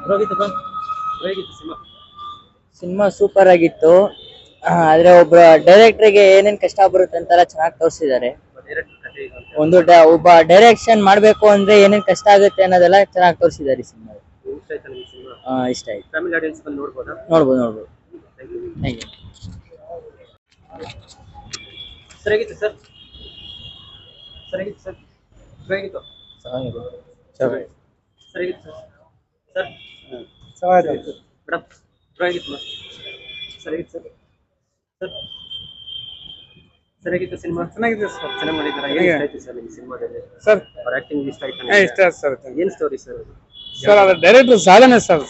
ರೋಗಿತಪ್ಪ ಹೇಗಿತ್ತು cinema? Cinema super ಆಗಿತ್ತು. ಆದ್ರೆ ಒಬ್ಬ ಡೈರೆಕ್ಟರ್ಗೆ ಏನೇನ್ ಕಷ್ಟ ಬರುತ್ತೆ ಅಂತೆಲ್ಲ ಚೆನ್ನಾಗಿ ತೋರಿಸಿದ್ದಾರೆ. ಒಬ್ಬ ಡೈರೆಕ್ಷನ್ ಮಾಡ್ಬೇಕು ಅಂದ್ರೆ ಏನೇನ್ ಕಷ್ಟ ಆಗುತ್ತೆ ಅನ್ನೋದೆಲ್ಲ ಚೆನ್ನಾಗಿ ತೋರಿಸಿದ್ದಾರೆ ಈ ಸಿನಿಮಾ. ಇಷ್ಟ ಆಯ್ತು. ಫ್ಯಾಮಿಲಿ ಆಡಿಯನ್ಸ್ ಬಂದು ನೋಡ್ಬೋದಾ? ನೋಡ್ಬೋದು. Thank you. ಸರ್ ಹೇಗಿತ್ತು ಸರ್? ಸರ್ ಹೇಗಿತ್ತು ಸರ್? ಹೇಗಿತ್ತು ಸರ್? ಹೇಗಿತ್ತು ಸರ್? ಮೇಡಮ್ ಹೇಗಿತ್ತು ಸರ್? ಹೇಗಿತ್ತು ಸರ್? ಸರ್ ಹೇಗಿತ್ತು ಸಿನಿಮಾ? ಚೆನ್ನಾಗಿದೆ ಸರ್. ಚೆನ್ನಾಗಿ ಮಾಡಿದ್ದಾರೆ. ಏನು ಇಷ್ಟ ಆಯ್ತು ಸರ್ ನಿಮ್ಗೆ ಸಿನಿಮಾದಲ್ಲಿ? ಸರ್ ಅವ್ರ ಆಕ್ಟಿಂಗ್ ಇಷ್ಟ ಆಯ್ತು. ಇಷ್ಟ ಆಯ್ತು ಸರ್. ಏನು ಸ್ಟೋರಿ ಸರ್? ಸರ್ ಅದು ಡೈರೆಕ್ಟರ್ ಸಾಧನೆ ಸರ್.